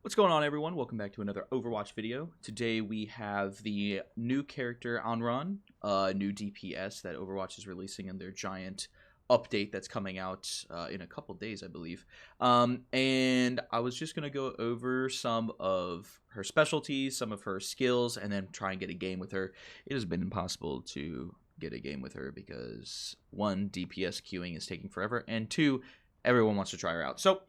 What's going on, everyone? Welcome back to another Overwatch video. Today we have the new character Anran, new DPS that Overwatch is releasing in their giant update that's coming out in a couple days, I believe. And I was just going to go over some of her specialties, some of her skills, and then try and get a game with her. It has been impossible to get a game with her because, one, DPS queuing is taking forever, and two, everyone wants to try her out. So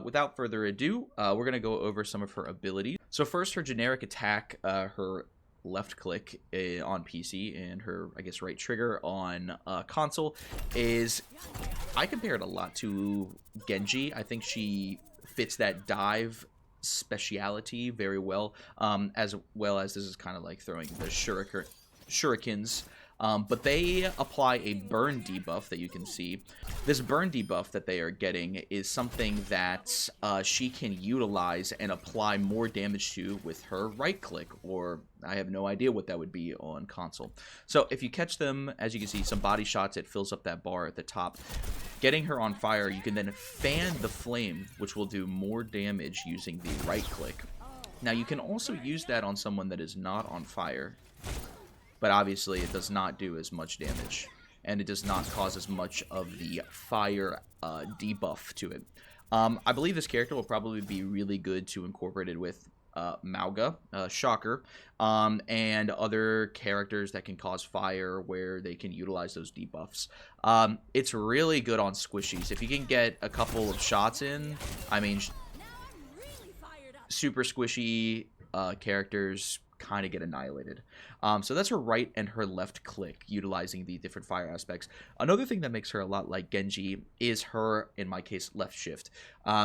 without further ado, we're going to go over some of her abilities. So first, her generic attack, her left click on PC and her, I guess, right trigger on console is, I compare it a lot to Genji. I think she fits that dive speciality very well, as this is kind of like throwing the shurikens. But they apply a burn debuff that you can see. This burn debuff that they are getting is something that she can utilize and apply more damage to with her right click, or I have no idea what that would be on console. So if you catch them, as you can see, some body shots, it fills up that bar at the top. Getting her on fire, you can then fan the flame, which will do more damage using the right click. Now you can also use that on someone that is not on fire, but obviously it does not do as much damage, and it does not cause as much of the fire debuff to it. I believe this character will probably be really good to incorporate it with Mauga, Shocker, and other characters that can cause fire where they can utilize those debuffs. It's really good on squishies. If you can get a couple of shots in, I mean, super squishy characters kind of get annihilated. So that's her right and her left click, utilizing the different fire aspects. Another thing that makes her a lot like Genji is her, in my case, left shift.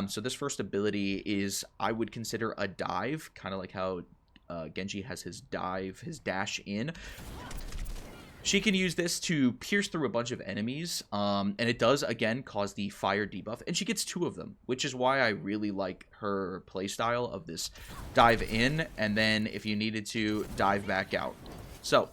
So this first ability is, I would consider a dive, kind of like how Genji has his dive, his dash in. She can use this to pierce through a bunch of enemies, and it does, again, cause the fire debuff, and she gets 2 of them, which is why I really like her playstyle of this dive in, and then, if you needed to, dive back out. So,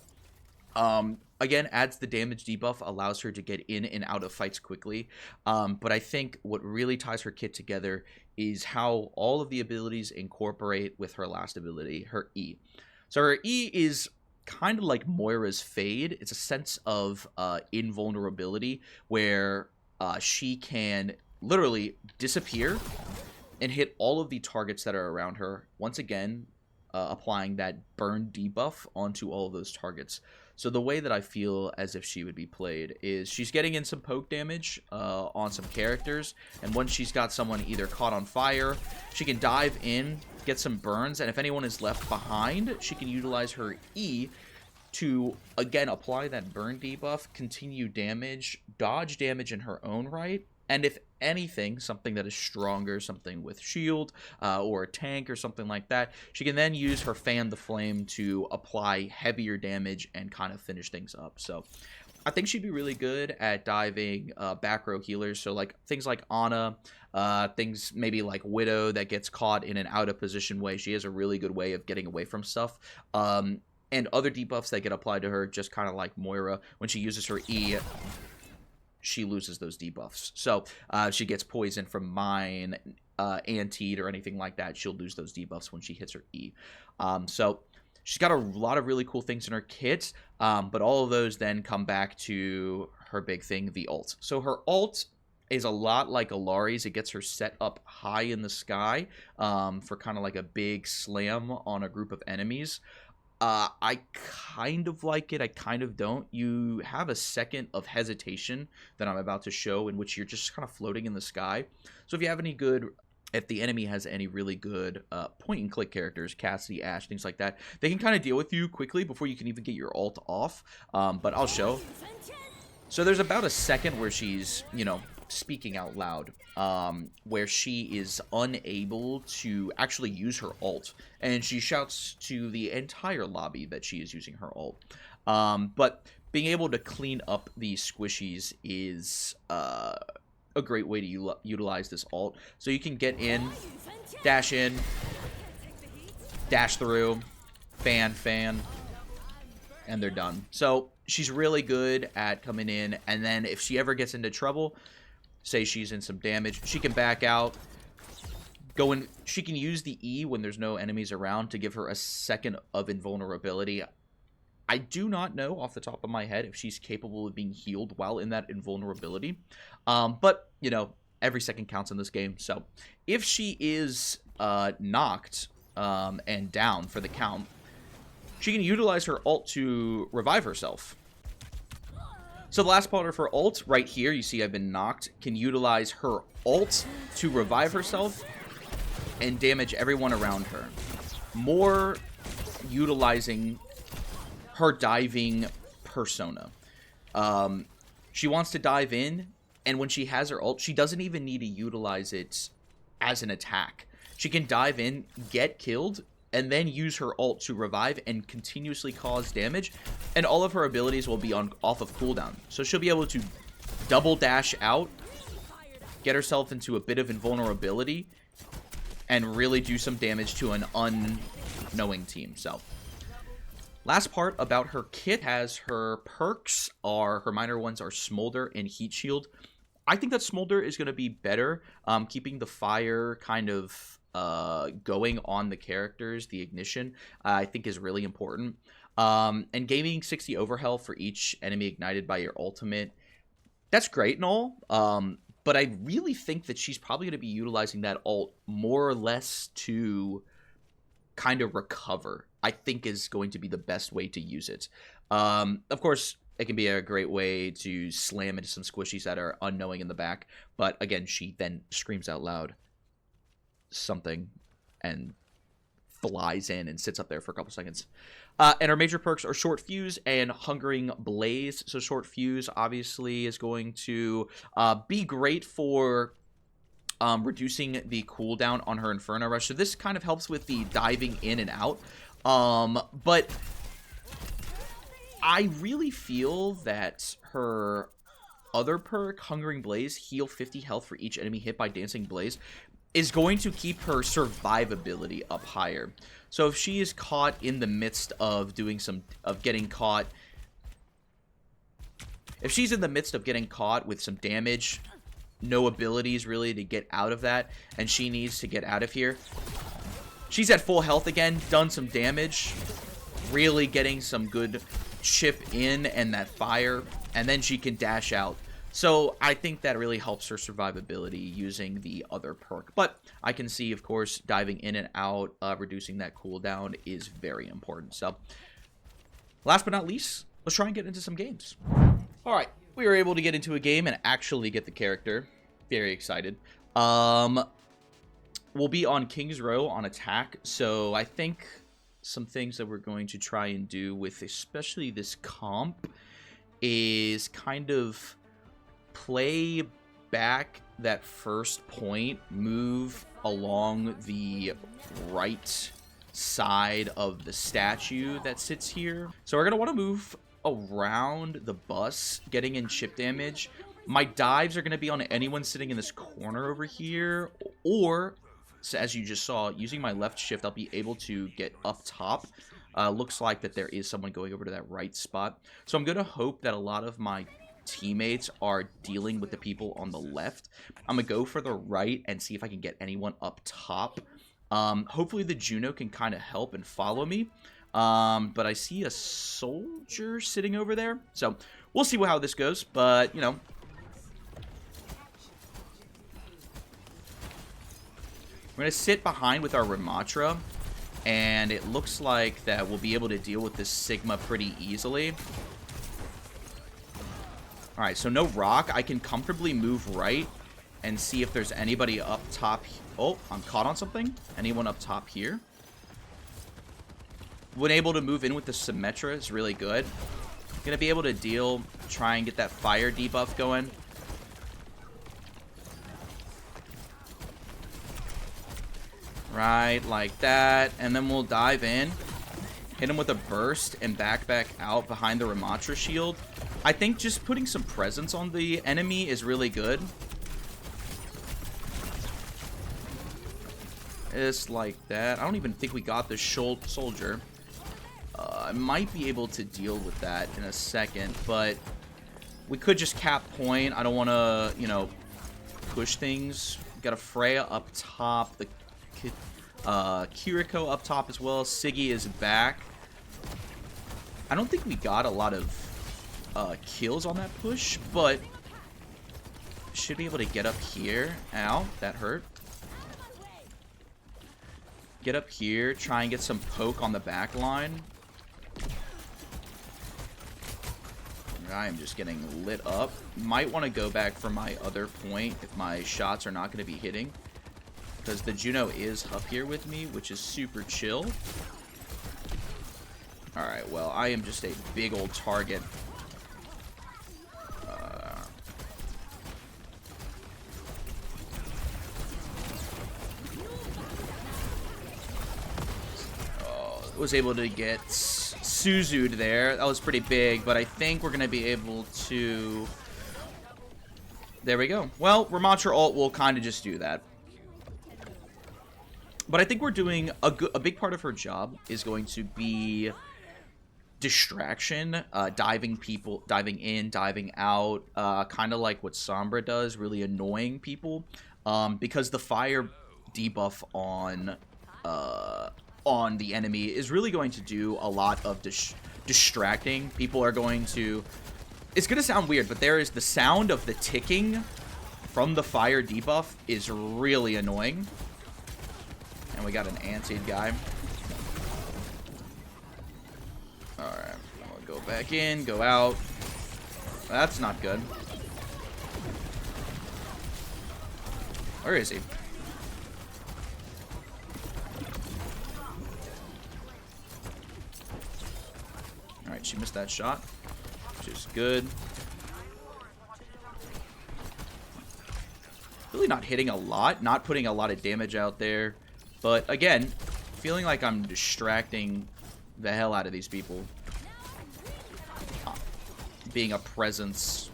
again, adds the damage debuff, allows her to get in and out of fights quickly, but I think what really ties her kit together is how all of the abilities incorporate with her last ability, her E. So her E is kind of like Moira's Fade. It's a sense of invulnerability where she can literally disappear and hit all of the targets that are around her, once again applying that burn debuff onto all of those targets. So the way that I feel as if she would be played is she's getting in some poke damage on some characters, and once she's got someone either caught on fire, she can dive in, get some burns, and if anyone is left behind, she can utilize her E to, again, apply that burn debuff, continue damage, dodge damage in her own right, and if anything, something that is stronger, something with shield, or a tank or something like that, she can then use her fan the flame to apply heavier damage and kind of finish things up. So I think she'd be really good at diving back row healers, so like things like Ana, things maybe like Widow that gets caught in an out of position way. She has a really good way of getting away from stuff. And other debuffs that get applied to her, just kind of like Moira, when she uses her E, she loses those debuffs. So she gets poisoned from mine, antied, or anything like that, she'll lose those debuffs when she hits her E. So she's got a lot of really cool things in her kit, but all of those then come back to her big thing, the ult. So her ult is a lot like Alari's. It gets her set up high in the sky for kind of like a big slam on a group of enemies. I kind of like it, I kind of don't. You have a second of hesitation that I'm about to show in which you're just kind of floating in the sky. So if you have any good, if the enemy has any really good point-and-click characters, Cassidy, Ashe, things like that, they can kind of deal with you quickly before you can even get your ult off. But I'll show. So there's about a second where she's, you know, speaking out loud, where she is unable to actually use her ult, and she shouts to the entire lobby that she is using her ult. But being able to clean up these squishies is a great way to utilize this ult. So you can get in, dash through, fan, and they're done. So she's really good at coming in, and then if she ever gets into trouble, say she's in some damage, she can back out, She can use the E when there's no enemies around to give her a second of invulnerability. I do not know off the top of my head if she's capable of being healed while in that invulnerability. But, you know, every second counts in this game. So if she is knocked and down for the count, she can utilize her ult to revive herself. So the last part of her ult, right here, you see I've been knocked, can utilize her ult to revive herself and damage everyone around her. More utilizing her diving persona. She wants to dive in, and when she has her ult, she doesn't even need to utilize it as an attack. She can dive in, get killed, and then use her ult to revive and continuously cause damage, and all of her abilities will be off of cooldown. So she'll be able to double dash out, get herself into a bit of invulnerability, and really do some damage to an unknowing team. So last part about her kit has her perks her minor ones are Smolder and Heat Shield. I think that Smolder is going to be better, keeping the fire kind of going on the characters. The ignition, I think, is really important. And gaining 60 overhealth for each enemy ignited by your ultimate, that's great and all. But I really think that she's probably going to be utilizing that ult more or less to kind of recover. I think is going to be the best way to use it. Of course, it can be a great way to slam into some squishies that are unknowing in the back. But again, she then screams out loud something and flies in and sits up there for a couple seconds. And our major perks are Short Fuse and Hungering Blaze. So Short Fuse obviously is going to be great for reducing the cooldown on her Inferno Rush. So this kind of helps with the diving in and out. But I really feel that her other perk, Hungering Blaze, heal 50 health for each enemy hit by Dancing Blaze, is going to keep her survivability up higher. So if she is caught in the midst of getting caught, if she's in the midst of getting caught with some damage, no abilities really to get out of that, and she needs to get out of here, she's at full health again, done some damage, really getting some good chip in and that fire, and then she can dash out. So I think that really helps her survivability using the other perk. But I can see, of course, diving in and out, reducing that cooldown is very important. So last but not least, let's try and get into some games. All right, we were able to get into a game and actually get the character. Very excited. We'll be on King's Row on attack. So I think some things that we're going to try and do with especially this comp is kind of play back that first point, move along the right side of the statue that sits here. So we're going to want to move around the bus, getting in chip damage. My dives are going to be on anyone sitting in this corner over here, or, so as you just saw, using my left shift, I'll be able to get up top. Looks like that there is someone going over to that right spot. So I'm going to hope that a lot of my teammates are dealing with the people on the left. I'm gonna go for the right and see if I can get anyone up top. Hopefully the Juno can kind of help and follow me. But I see a soldier sitting over there, so we'll see how this goes. But you know, we're gonna sit behind with our Ramatra, and it looks like that we'll be able to deal with this Sigma pretty easily. Alright, so no rock. I can comfortably move right and see if there's anybody up top. Oh, I'm caught on something. Anyone up top here? When able to move in with the Symmetra is really good. Gonna be able to try and get that fire debuff going. Right, like that. And then we'll dive in. Hit him with a burst and back out behind the Ramatra shield. I think just putting some presence on the enemy is really good. Just like that. I don't even think we got the soldier. I might be able to deal with that in a second, but we could just cap point. I don't want to, you know, push things. Got a Freya up top. The Kiriko up top as well. Siggy is back. I don't think we got a lot of kills on that push, but should be able to get up here. Ow, that hurt. Get up here, try and get some poke on the back line. I am just getting lit up. Might want to go back for my other point if my shots are not going to be hitting. Because the Juno is up here with me, which is super chill. Alright, well, I am just a big old target. Was able to get Suzu'd there. That was pretty big, but I think we're going to be able to... There we go. Well, Ramattra ult will kind of just do that. But I think we're doing a big part of her job is going to be distraction, diving in, diving out, kind of like what Sombra does, really annoying people, because the fire debuff on the enemy is really going to do a lot of distracting. People are going to... It's going to sound weird, but there is the sound of the ticking from the fire debuff is really annoying. And we got an anti guy. Alright, we'll go back in, go out. That's not good. Where is he? Alright, she missed that shot, which is good. Really not hitting a lot, not putting a lot of damage out there. But again, feeling like I'm distracting the hell out of these people. Being a presence.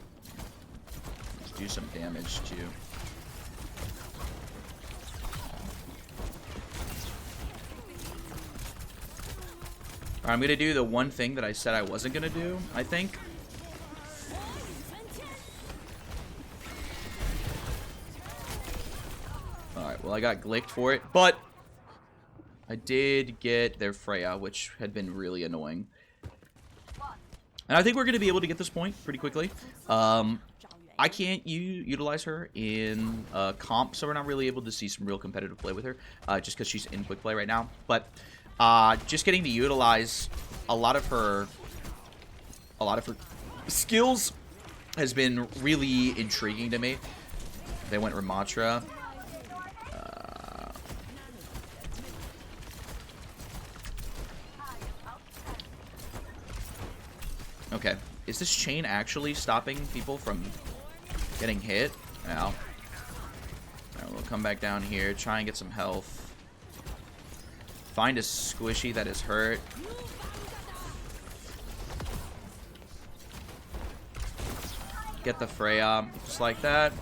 Let's do some damage too. I'm going to do the one thing that I said I wasn't going to do, I think. Alright, well I got glicked for it, but I did get their Freya, which had been really annoying. And I think we're going to be able to get this point pretty quickly. I can't utilize her in comp, so we're not really able to see some real competitive play with her, just because she's in quick play right now. But just getting to utilize a lot of her skills has been really intriguing to me. They went Ramattra. Okay, is this chain actually stopping people from getting hit? Now, right, we'll come back down here, try and get some health. Find a squishy that is hurt. Get the Freya, just like that.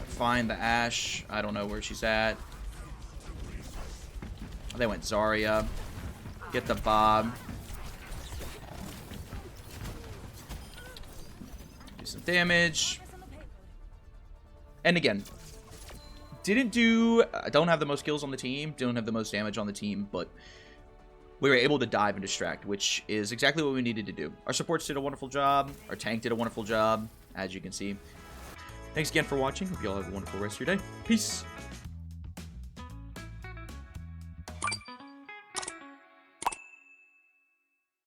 Find the Ashe. I don't know where she's at. They went Zarya. Get the Bob. Do some damage. And again, don't have the most kills on the team, don't have the most damage on the team, but we were able to dive and distract, which is exactly what we needed to do. Our supports did a wonderful job. Our tank did a wonderful job, as you can see. Thanks again for watching. Hope you all have a wonderful rest of your day. Peace.